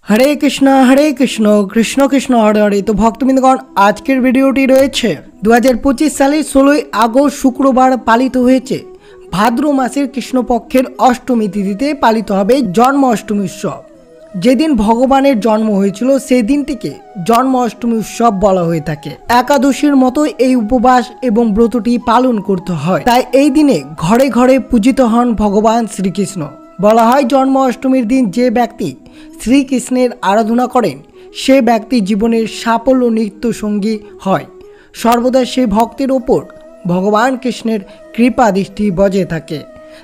हरे कृष्ण कृष्ण कृष्ण हरे हरे। तो भक्तबिंदगण आजकेर भिडियोटी रयेछे 2025 साले 16 আগস্ট शुक्रवार पालित हयेछे भाद्र मासेर कृष्णपक्षेर अष्टमी तिथिते पालित हबे जन्माष्टमी उत्सव। जेदिन भगवानेर जन्म हयेछिलो सेई दिनटिके जन्माष्टमी उत्सव बला हये थाके। एकादशीर मतो एई उपवास एबं व्रतटी पालन करते हय। ताई एई दिने घरे घरे पूजित हन भगवान श्रीकृष्ण। बला हय जन्माष्टमीर दिन जे व्यक्ति श्रीकृष्णेर आराधना करें से व्यक्ति जीवनेर साफल्य नित्य संगी हय। सर्वदा से भक्तेर ओपर भगवान कृष्णेर कृपा दृष्टि बजाय थाके।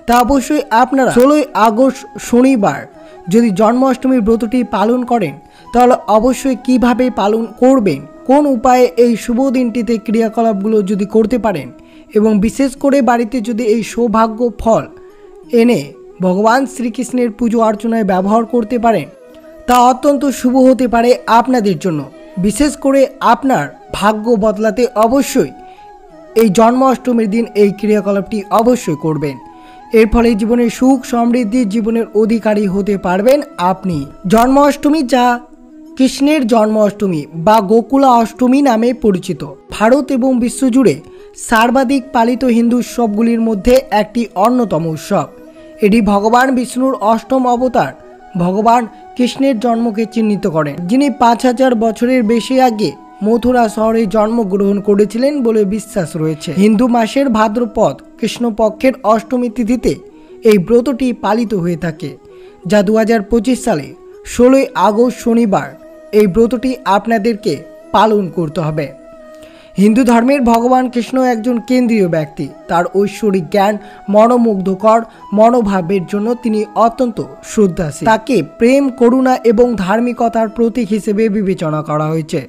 ता अवश्यई आपनारा 16 আগস্ট शनिवार यदि जन्माष्टमी व्रतटी पालन करें ताहले अवश्यई किभाबे पालन करबेन, कोन उपाये एई शुभ दिनटिते क्रियाकलापगुलो यदि करते पारें एबं विशेष करे बाड़ीते यदि एई सौभाग्य फल एने भगवान श्रीकृष्णेर पूजो अर्चनाय व्यवहार करते पारें ता अत्यंत शुभ होते पारे आपनादेर जन्य। विशेष करे आपनार भाग्य बदलाते अवश्यई এই জন্মাষ্টমীর দিন এই ক্রিয়াকলাপটি অবশ্যই করবেন। এর ফলে জীবনে সুখ সমৃদ্ধি জীবনের অধিকারী হতে পারবেন আপনি। জন্মাষ্টমী যা কৃষ্ণের জন্মাষ্টমী বা গোকুলা অষ্টমী নামে পরিচিত, ভারত এবং বিশ্বজুড়ে সর্বাধিক পালিত হিন্দু উৎসবগুলির মধ্যে একটি অন্যতম উৎসব। এটি ভগবান বিষ্ণুর অষ্টম অবতার ভগবান কৃষ্ণের জন্মকে চিহ্নিত করেন, যিনি 5000 বছরের বেশি আগে मथुरा शहरे जन्मग्रहण करेছিলেন বলে বিশ্বাস রয়েছে। हिंदू मासेर भाद्रपद कृष्णपक्षेर अष्टमी तिथिते এই ব্রতটি পালিত হয়ে থাকে, যা 2025 সালে 16 আগস্ট শনিবার এই ব্রতটি আপনাদেরকে পালন করতে হবে। हिंदू धर्मेर भगवान कृष्ण एकजन केंद्रीय व्यक्ति। तार ऐश्वरिक ज्ञान मनोमुग्धकर मनोभावेर जन्य तिनि अत्यंत श्रद्धाशील। ताके प्रेम करुणा एवं धार्मिकतार प्रतीक हिसेबे विवेचना करा हयेछे।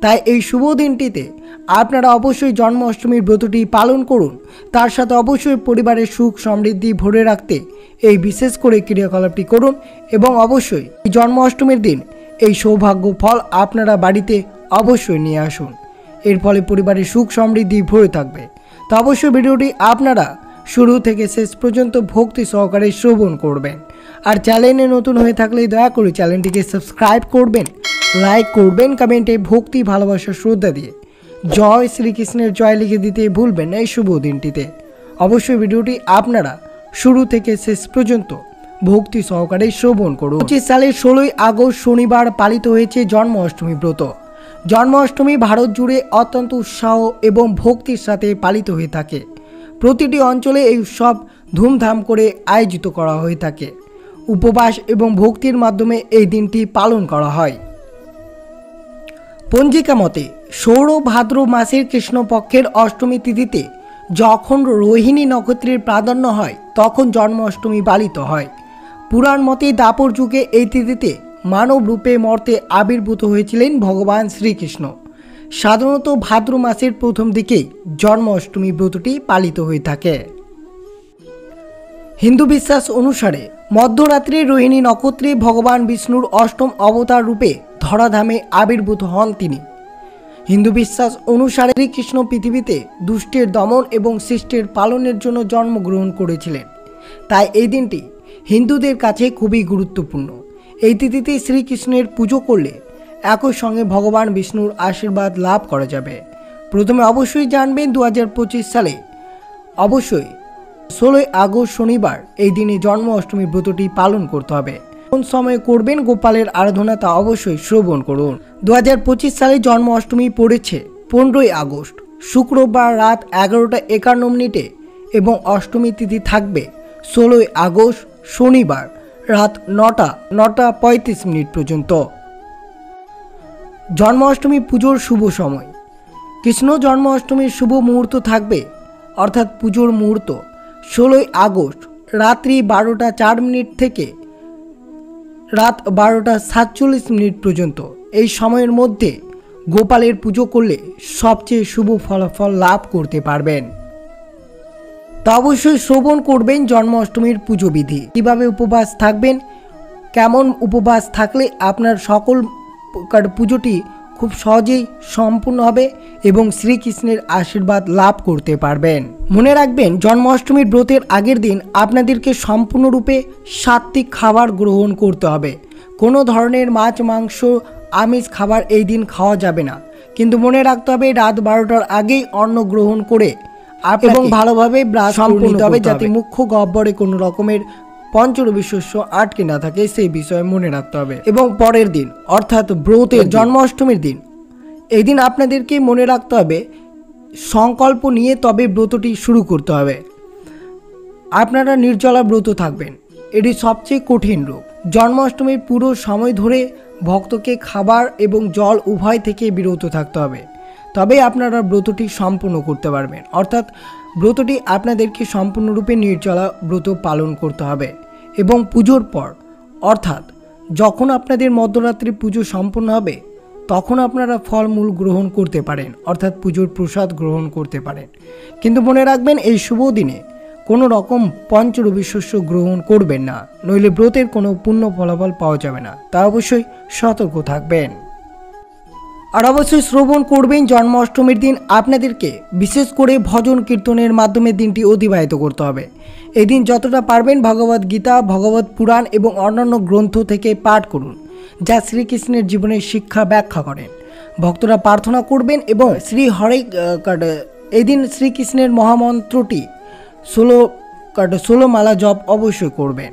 ताई एई शुभ दिनटिते आपनारा अवश्यई जन्माष्टमीर व्रतटी पालन करुन। तार साथे अवश्यई परिवारेर सुख समृद्धि भरे राखते एई विशेष करे क्रियाकलापटी करुन एवं अवश्यई जन्माष्टमीर दिन एई सौभाग्य फल आपनारा बाड़ीते अवश्यई निये आसुन। एर फले परिवारेर सुख समृद्धि भरे थाकबे। तो अवश्य भिडियोटी आपनारा शुरू थेके शेष पर्यन्त भक्ति सहकारे श्रवण करबेन। और चैनेले नतुन हये थाकले दया करे चैनलटिके सबस्क्राइब करबेन, लाइक करबेन, कमेंटे भक्ति भालोबासा श्रद्धा दिए जय श्रीकृष्णेर जय लिखे दिते भूलबेन ना। एई शुभ दिनटिते अवश्य भिडियोटी आपनारा शुरू थेके शेष पर्यन्त भक्ति सहकारे श्रवण करुन। 25 साले 16 আগস্ট शनिवार पालित हयेछे जन्माष्टमी व्रत। जन्माष्टमी भारत जुड़े अत्यंत उत्साह एवं भक्तिर साथे पालित हये थाके। प्रतिटी अंचले এই उत्सव धूमधाम करे आयोजित करा हये थाके। उपवास एवं भक्तिर माध्यमे এই दिनटी पालन करा हय। पंजिका मते सौर भाद्र मासेर कृष्णपक्षेर अष्टमी तिथिते যখন रोहिणी नक्षत्रेर प्राधान्य हय तखन जन्माष्टमी पालित हय। पुराण मते दापर जुगे এই तिथिते मानव रूपे मर्ते आविर्भूत हयेछिलेन भगवान श्रीकृष्ण। साधारणत भाद्र मासेर प्रथम दिके जन्माष्टमी व्रतटी पालित हये थाके। हिंदू विश्वास अनुसारे मध्यरात्रे रोहिणी नक्षत्रे भगवान विष्णुर अष्टम अवतार रूपे धराधामे आविर्भूत हन तिनि। हिंदू विश्वास अनुसारे श्रीकृष्ण पृथिवीते दुष्टेर दमन एवं शिष्टेर पालनेर जन्य जन्मग्रहण करेछिलेन। ताई एई दिनटी हिंदुदेर काछे खुबই गुरुत्वपूर्ण। এই তিথিতে শ্রীকৃষ্ণের পুজো করলে একই সঙ্গে ভগবান বিষ্ণুর আশীর্বাদ লাভ করা যাবে। প্রথমে অবশ্যই জানবেন 2025 সালে অবশ্যই 16 আগস্ট শনিবার এই দিনে জন্মাষ্টমী ব্রতটি পালন করতে হবে। কোন সময় করবেন গোপালের আরাধনা তা অবশ্যই শ্রবণ করুন। 2025 সালে জন্মাষ্টমী পড়েছে 15 আগস্ট শুক্রবার রাত 11:51 এবং অষ্টমী তিথি থাকবে 16 আগস্ট শনিবার रात 9:35 पर्यन्त। जन्माष्टमी पुजोर शुभ समय कृष्ण जन्माष्टमीर शुभ मुहूर्त थाकबे अर्थात पुजोर मुहूर्त 16 আগস্ট रात्रि 12:04 থেকে रात 12:47 पर्यन्त। এই সময়ের মধ্যে গোপালের পুজো করলে সবচেয়ে শুভ ফলাফল লাভ করতে পারবেন। तो अवश्य श्रवण करबेन जन्माष्टमीर पुजो विधि किभाबे उपवास थाकबेन, केमन उपवास थाकले आपनार सकल प्रकार पुजोटी खूब सहजेई सम्पूर्ण होबे एवं श्रीकृष्णेर आशीर्वाद लाभ करते पारबेन। मने राखबेन जन्माष्टमीर व्रतेर आगेर दिन आपनादेरके सम्पूर्ण रूपे सात्विक खाबार ग्रहण करते होबे। কোনো ধরনের মাছ মাংস আমিষ খাবার এই দিন খাওয়া যাবে না, কিন্তু মনে রাখতে হবে রাত 12টার আগেই অন্ন গ্রহণ করে এবং ভালোভাবে ব্রাশ করে নিতে হবে যাতে মুখ্য গহ্বরে কোনো রকমের পঞ্চরবি শস্য আটকে না থাকে, সেই বিষয়ে মনে রাখতে হবে। এবং পরের দিন অর্থাৎ ব্রতের জন্মাষ্টমীর দিন, এই দিন আপনাদেরকে মনে রাখতে হবে সংকল্প নিয়ে তবে ব্রতটি শুরু করতে হবে। আপনারা নির্জলা ব্রত থাকবেন, এটি সবচেয়ে কঠিন রূপ। জন্মাষ্টমীর পুরো সময় ধরে ভক্তকে খাবার এবং জল উভয় থেকে বিরত থাকতে হবে, তবে আপনারা ব্রতটি সম্পূর্ণ করতে পারবেন। অর্থাৎ ব্রতটি আপনাদেরকে সম্পূর্ণরূপে নির্জলা ব্রত পালন করতে হবে। এবং পুজোর পর অর্থাৎ যখন আপনাদের মধ্যরাত্রি পুজো সম্পূর্ণ হবে তখন আপনারা ফলমূল গ্রহণ করতে পারেন, অর্থাৎ পুজোর প্রসাদ গ্রহণ করতে পারেন। কিন্তু মনে রাখবেন এই শুভ দিনে কোনো রকম পঞ্চরবি শস্য গ্রহণ করবেন না, নইলে ব্রতের কোনো পূর্ণ ফলাফল পাওয়া যাবে না। তা অবশ্যই সতর্ক থাকবেন। আর অবশ্যই শ্রবণ করবেন জন্মাষ্টমীর দিন আপনাদেরকে বিশেষ করে ভজন কীর্তনের মাধ্যমে দিনটি অতিবাহিত করতে হবে। এই দিন যতটা পারবেন ভগবদ গীতা, ভগবত পুরাণ এবং অন্যান্য গ্রন্থ থেকে পাঠ করুন, যা শ্রীকৃষ্ণের জীবনের শিক্ষা ব্যাখ্যা করেন। ভক্তরা প্রার্থনা করবেন এবং এই দিন শ্রীকৃষ্ণের মহামন্ত্রটি 16 মালা জপ অবশ্যই করবেন।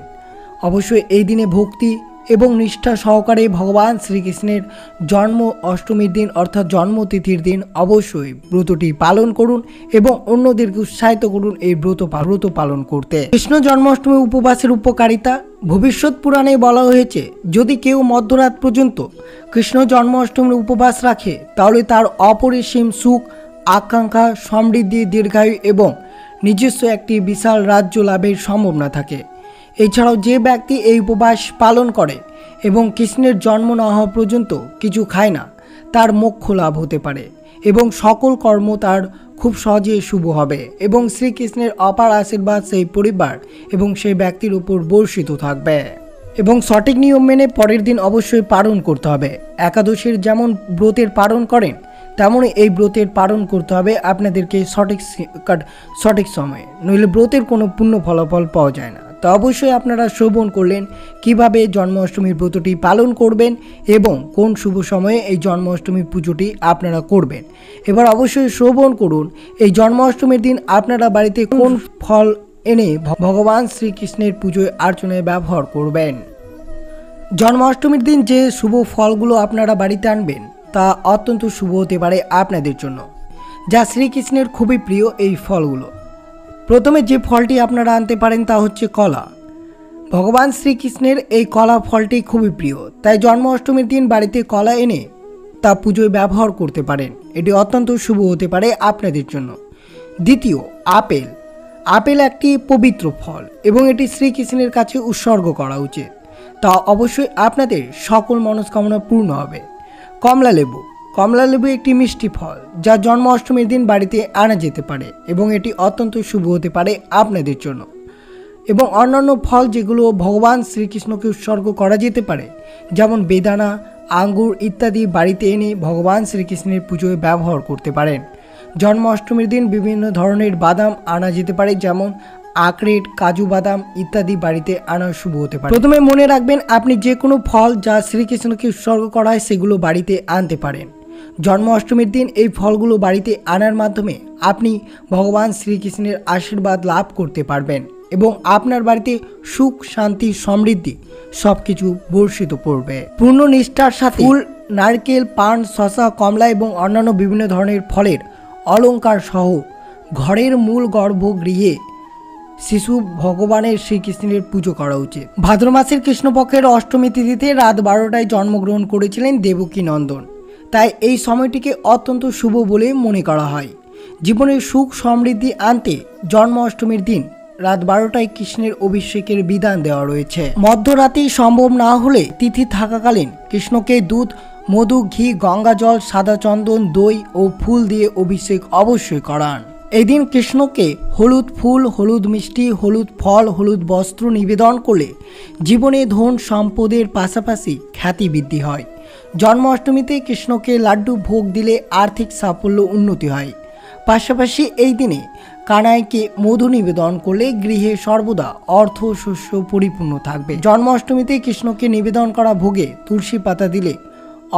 অবশ্যই এই দিনে ভক্তি এবং নিষ্ঠা সহকারে ভগবান শ্রীকৃষ্ণের জন্ম অষ্টমীর দিন অর্থাৎ জন্মতিথির দিন অবশ্যই ব্রতটি পালন করুন এবং অন্যদেরকে উৎসাহিত করুন এই ব্রত পালন করতে। কৃষ্ণ জন্মাষ্টমী উপবাসের উপকারিতা ভবিষ্যৎ পুরাণে বলা হয়েছে, যদি কেউ মধ্যরাত পর্যন্ত কৃষ্ণ জন্মাষ্টমীর উপবাস রাখে তাহলে তার অপরিসীম সুখ, আকাঙ্ক্ষা, সমৃদ্ধি, দীর্ঘায়ু এবং নিজস্ব একটি বিশাল রাজ্য লাভের সম্ভাবনা থাকে। এছাড়াও যে ব্যক্তি এই উপবাস পালন করে এবং কৃষ্ণের জন্ম না হওয়া পর্যন্ত কিছু খায় না, তার মোক্ষ লাভ হতে পারে এবং সকল কর্ম তার খুব সহজে শুভ হবে এবং শ্রীকৃষ্ণের অপার আশীর্বাদ সেই পরিবার এবং সেই ব্যক্তির উপর বর্ষিত থাকবে। এবং সঠিক নিয়ম মেনে পরের দিন অবশ্যই পালন করতে হবে। একাদশীর যেমন ব্রতের পালন করেন তেমনই এই ব্রতের পালন করতে হবে আপনাদেরকে সঠিক সময়ে, নইলে ব্রতের কোনো পূর্ণ ফলাফল পাওয়া যায় না। তো অবশ্যই আপনারা শ্রবণ করলেন কিভাবে জন্মাষ্টমীর ব্রতটি পালন করবেন এবং কোন শুভ সময়ে এই জন্মাষ্টমী পুজোটি আপনারা করবেন। এবার অবশ্যই শ্রবণ করুন এই জন্মাষ্টমীর দিন আপনারা বাড়িতে কোন ফল এনে ভগবান শ্রীকৃষ্ণের পুজোয় অর্চনায় ব্যবহার করবেন। জন্মাষ্টমীর দিন যে শুভ ফলগুলো আপনারা বাড়িতে আনবেন তা অত্যন্ত শুভ হতে পারে আপনাদের জন্য, যা শ্রীকৃষ্ণের খুবই প্রিয় এই ফলগুলো। প্রথমে যে ফলটি আপনারা আনতে পারেন তা হচ্ছে কলা। ভগবান শ্রীকৃষ্ণের এই কলা ফলটি খুবই প্রিয়, তাই জন্মাষ্টমীর দিন বাড়িতে কলা এনে তা পুজোয় ব্যবহার করতে পারেন, এটি অত্যন্ত শুভ হতে পারে আপনাদের জন্য। দ্বিতীয়, আপেল। আপেল একটি পবিত্র ফল এবং এটি শ্রীকৃষ্ণের কাছে উৎসর্গ করা উচিত, তা অবশ্যই আপনাদের সকল মনস্কামনা পূর্ণ হবে। কমলা লেবু। কমলা লেবু একটি মিষ্টি ফল যা জন্মাষ্টমীর দিন বাড়িতে আনা যেতে পারে এবং এটি অত্যন্ত শুভ হতে পারে আপনাদের জন্য। এবং অন্যান্য ফল যেগুলো ভগবান শ্রীকৃষ্ণকে উৎসর্গ করা যেতে পারে, যেমন বেদানা, আঙ্গুর ইত্যাদি বাড়িতে এনে ভগবান শ্রীকৃষ্ণের পুজোয় ব্যবহার করতে পারেন। জন্মাষ্টমীর দিন বিভিন্ন ধরনের বাদাম আনা যেতে পারে, যেমন আখরোট, কাজু বাদাম ইত্যাদি বাড়িতে আনা শুভ হতে পারে। প্রথমে মনে রাখবেন আপনি যে কোনো ফল যা শ্রীকৃষ্ণকে উৎসর্গ করা হয় সেগুলো বাড়িতে আনতে পারেন। জন্মাষ্টমীর দিন এই ফলগুলো বাড়িতে আনার মাধ্যমে আপনি ভগবান শ্রীকৃষ্ণের আশীর্বাদ লাভ করতে পারবেন এবং আপনার বাড়িতে সুখ, শান্তি, সমৃদ্ধি সব কিছু বর্ষিত পড়বে। পূর্ণ নিষ্ঠার সাথে ফুল, নারকেল, পান, শসা, কমলা এবং অন্যান্য বিভিন্ন ধরনের ফলের অলঙ্কার সহ ঘরের মূল গর্ভগৃহে শিশু ভগবানের শ্রীকৃষ্ণের পুজো করা উচিত। ভাদ্র মাসের কৃষ্ণপক্ষের অষ্টমী তিথিতে রাত 12টায় জন্মগ্রহণ করেছিলেন দেবকী নন্দন, তাই এই সময়টিকে অত্যন্ত শুভ বলে মনে করা হয়। জীবনে সুখ সমৃদ্ধি আনতে জন্মাষ্টমীর দিন রাত 12টায় কৃষ্ণের অভিষেকের বিধান দেওয়া রয়েছে। মধ্যরাতেই সম্ভব না হলে তিথি থাকাকালীন কৃষ্ণকে দুধ, মধু, ঘি, গঙ্গা জল, সাদা চন্দন, দই ও ফুল দিয়ে অভিষেক অবশ্যই করান। এই দিন কৃষ্ণকে হলুদ ফুল, হলুদ মিষ্টি, হলুদ ফল, হলুদ বস্ত্র নিবেদন করলে জীবনে ধন সম্পদের পাশাপাশি খ্যাতি বৃদ্ধি হয়। জন্মাষ্টমীতে কৃষ্ণকে লাড্ডু ভোগ দিলে আর্থিক সাফল্য উন্নতি হয়। পাশাপাশি এই দিনে কানাইকে মধু নিবেদন করলে গৃহে সর্বদা অর্থ শস্য পরিপূর্ণ থাকবে। জন্মাষ্টমীতে কৃষ্ণকে নিবেদন করা ভোগে তুলসী পাতা দিলে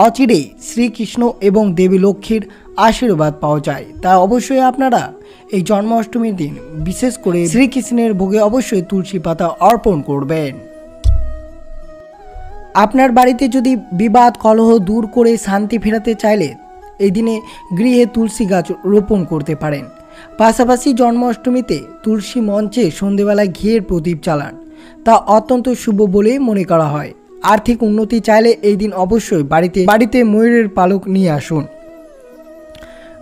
অচিরেই শ্রীকৃষ্ণ এবং দেবী লক্ষ্মীর আশীর্বাদ পাওয়া যায়। তাই অবশ্যই আপনারা এই জন্মাষ্টমীর দিন বিশেষ করে শ্রীকৃষ্ণের ভোগে অবশ্যই তুলসী পাতা অর্পণ করবেন। আপনার বাড়িতে যদি বিবাদ কলহ দূর করে শান্তি ফেরাতে চাইলে এই দিনে গৃহে তুলসী গাছ রোপণ করতে পারেন। পাশাপাশি জন্মাষ্টমীতে তুলসী মঞ্চে সন্ধেবেলায় ঘিয়ের প্রদীপ জ্বালান, তা অত্যন্ত শুভ বলে মনে করা হয়। আর্থিক উন্নতি চাইলে এই দিন অবশ্যই বাড়িতে ময়ূরের পালক নিয়ে আসুন।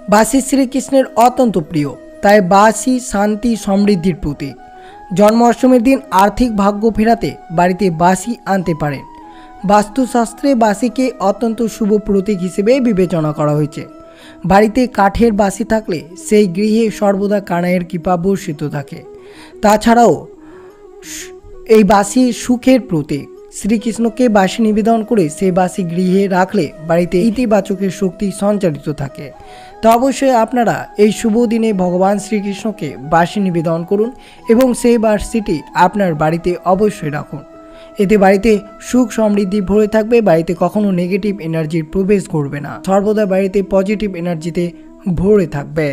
বাসি শ্রীকৃষ্ণের অত্যন্ত প্রিয়, তাই বাসি শান্তি সমৃদ্ধির প্রতীক। জন্মাষ্টমীর দিন আর্থিক ভাগ্য ফেরাতে বাড়িতে বাসি আনতে পারেন। বাস্তুশাস্ত্রে বাসিকে অত্যন্ত শুভ প্রতীক হিসেবে বিবেচনা করা হয়েছে। বাড়িতে কাঠের বাসি থাকলে সেই গৃহে সর্বদা কানাইয়ের কৃপা বর্ষিত থাকে। তাছাড়াও এই বাসি সুখের প্রতীক। শ্রীকৃষ্ণকে বাসি নিবেদন করে সেই বাসি গৃহে রাখলে বাড়িতে ইতিবাচকের শক্তি সঞ্চারিত থাকে। তো অবশ্যই আপনারা এই শুভ দিনে ভগবান শ্রীকৃষ্ণকে বাসি নিবেদন করুন এবং সেই বাসিটি আপনার বাড়িতে অবশ্যই রাখুন। এতে বাড়িতে সুখ সমৃদ্ধি ভরে থাকবে, বাড়িতে কখনো নেগেটিভ এনার্জির প্রবেশ করবে না, সর্বদা বাড়িতে পজিটিভ এনার্জিতে ভরে থাকবে।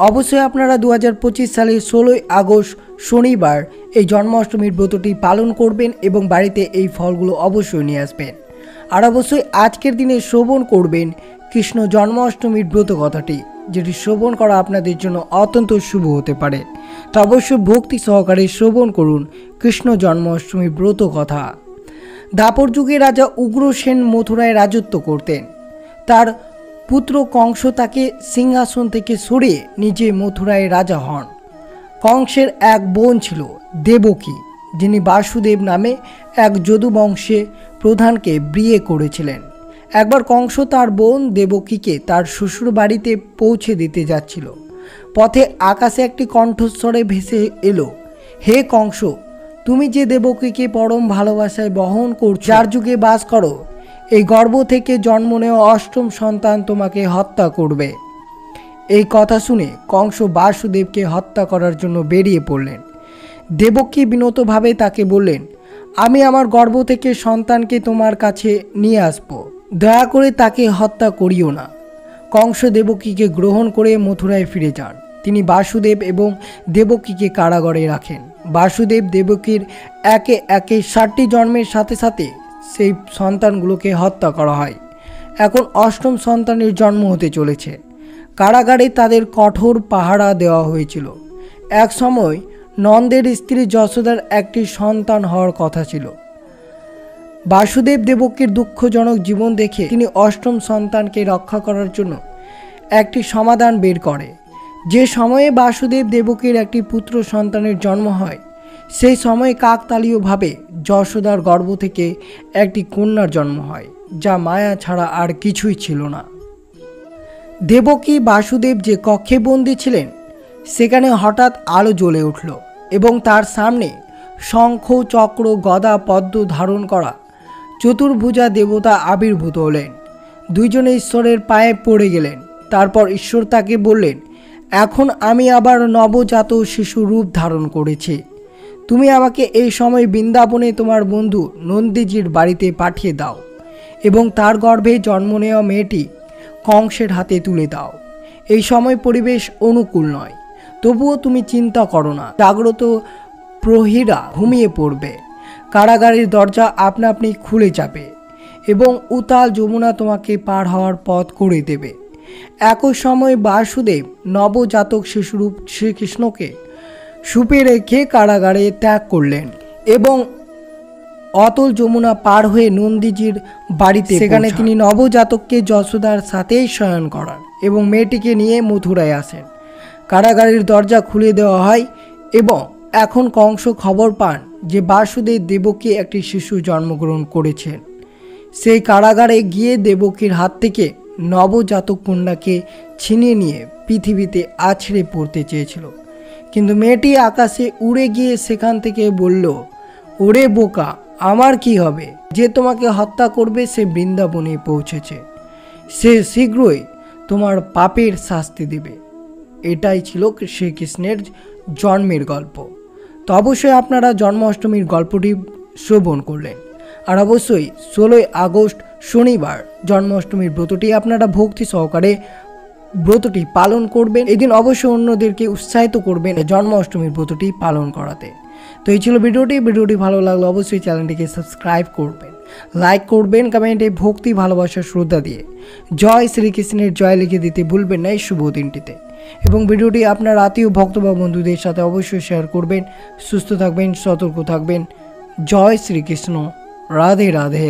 অবশ্যই আপনারা 2025 সালের 16ই আগস্ট শনিবার এই জন্মাষ্টমীর ব্রতটি পালন করবেন এবং বাড়িতে এই ফলগুলো অবশ্যই নিয়ে আসবেন। আর অবশ্যই আজকের দিনে শ্রবণ করবেন কৃষ্ণ জন্মাষ্টমীর ব্রত কথাটি, যেটি শ্রবণ করা আপনাদের জন্য অত্যন্ত শুভ হতে পারে। তো অবশ্যই ভক্তি সহকারে শ্রবণ করুন কৃষ্ণ জন্মাষ্টমীর ব্রত কথা। দাপর যুগে রাজা উগ্রসেন মথুরায় রাজত্ব করতেন। তার পুত্র কংস তাকে সিংহাসন থেকে সরিয়ে নিজে মথুরায় রাজা হন। কংসের এক বোন ছিল দেবকী, যিনি বাসুদেব নামে এক যদুবংশে প্রধানকে বিয়ে করেছিলেন। একবার কংস তার বোন দেবকীকে তার শ্বশুর বাড়িতে পৌঁছে দিতে যাচ্ছিল। পথে আকাশে একটি কণ্ঠস্বরে ভেসে এলো, হে কংস, তুমি যে দেবকীকে পরম ভালোবাসায় বহন করছো, যার যুগে বাস করো, এই গর্ভ থেকে জন্ম নেওয়া অষ্টম সন্তান তোমাকে হত্যা করবে। এই কথা শুনে কংস বাসুদেবকে হত্যা করার জন্য বেরিয়ে পড়লেন। দেবকী বিনতভাবে তাকে বললেন, আমি আমার গর্ভ থেকে সন্তানকে তোমার কাছে নিয়ে আসব, দয়া করে তাকে হত্যা করিও না। কংস দেবকীকে গ্রহণ করে মথুরায় ফিরে যান। তিনি বাসুদেব এবং দেবকীকে কারাগারে রাখেন। বাসুদেব দেবকীর একে একে 7টি জন্মের সাথে সাথে সেই সন্তানগুলোকে হত্যা করা হয়। এখন অষ্টম সন্তানের জন্ম হতে চলেছে। কারাগারে তাদের কঠোর পাহারা দেওয়া হয়েছিল। এক সময় নন্দের স্ত্রী যশোদার একটি সন্তান হওয়ার কথা ছিল। বাসুদেব দেবকীর দুঃখজনক জীবন দেখে তিনি অষ্টম সন্তানকে রক্ষা করার জন্য একটি সমাধান বের করে। যে সময়ে বাসুদেব দেবকীর একটি পুত্র সন্তানের জন্ম হয়, সেই সময়ে কাকতালীয়ভাবে যশোদার গর্ভ থেকে একটি কন্যার জন্ম হয়, যা মায়া ছাড়া আর কিছুই ছিল না। দেবকী বাসুদেব যে কক্ষে বন্দী ছিলেন, সেখানে হঠাৎ আলো জ্বলে উঠল এবং তার সামনে শঙ্খ চক্র গদা পদ্ম ধারণ করা চতুর্ভুজা দেবতা আবির্ভূত হলেন। দুইজনে ঈশ্বরের পায়ে পড়ে গেলেন। তারপর ঈশ্বর তাকে বললেন, এখন আমি আবার নবজাত শিশু রূপ ধারণ করেছি। তুমি আমাকে এই সময় বৃন্দাবনে তোমার বন্ধু নন্দীজির বাড়িতে পাঠিয়ে দাও এবং তার গর্ভে জন্ম নেওয়া মেয়েটি কংসের হাতে তুলে দাও। এই সময় পরিবেশ অনুকূল নয়, তবুও তুমি চিন্তা করো না, জাগ্রত প্রহরীরা ঘুমিয়ে পড়বে, কারাগারের দরজা আপনা আপনি খুলে যাবে এবং উতাল যমুনা তোমাকে পার হওয়ার পথ করে দেবে। একই সময় বাসুদেব নবজাতক শিশুরূপ শ্রীকৃষ্ণকে সুপে রেখে কারাগারে ত্যাগ করলেন এবং অতল যমুনা পার হয়ে নন্দীজির বাড়িতে সেখানে তিনি নবজাতককে যশোদার সাথেই শয়ন করান এবং মেয়েটিকে নিয়ে মথুরায় আসেন। কারাগারের দরজা খুলে দেওয়া হয় এবং এখন কংস খবর পান যে বাসুদেব দেবকী একটি শিশু জন্মগ্রহণ করেছেন। সেই কারাগারে গিয়ে দেবকীর হাত থেকে নবজাতক কন্যাকে ছিনিয়ে নিয়ে পৃথিবীতে আছড়ে পড়তে চেয়েছিল, কিন্তু মেয়েটি আকাশে উড়ে গিয়ে সেখান থেকে বলল, ওরে বোকা, আমার কি হবে? যে তোমাকে হত্যা করবে সে বৃন্দাবনে পৌঁছেছে, সে শীঘ্রই তোমার পাপের শাস্তি দেবে। এটাই ছিল শ্রীকৃষ্ণের জন্মের গল্প। তো অবশ্যই আপনারা জন্মাষ্টমীর গল্পটি শ্রবণ করলেন। আর অবশ্যই 16ই আগস্ট শনিবার জন্মাষ্টমীর ব্রতটি আপনারা ভক্তি সহকারে ব্রতটি পালন করবেন। এই দিন অবশ্যই অন্যদেরকে উৎসাহিত করবেন জন্মাষ্টমীর ব্রতটি পালন করাতে। তো এই ছিল ভিডিওটি ভালো লাগলো অবশ্যই চ্যানেলটিকে সাবস্ক্রাইব করবেন, লাইক করবেন, কমেন্টে ভক্তি ভালোবাসা শ্রদ্ধা দিয়ে জয় শ্রীকৃষ্ণের জয় লিখে দিতে ভুলবেন না এই শুভ দিনটিতে। এবং ভিডিওটি আপনার আত্মীয় ভক্ত বা বন্ধুদের সাথে অবশ্যই শেয়ার করবেন। সুস্থ থাকবেন, সতর্ক থাকবেন। জয় শ্রীকৃষ্ণ, রাধে রাধে।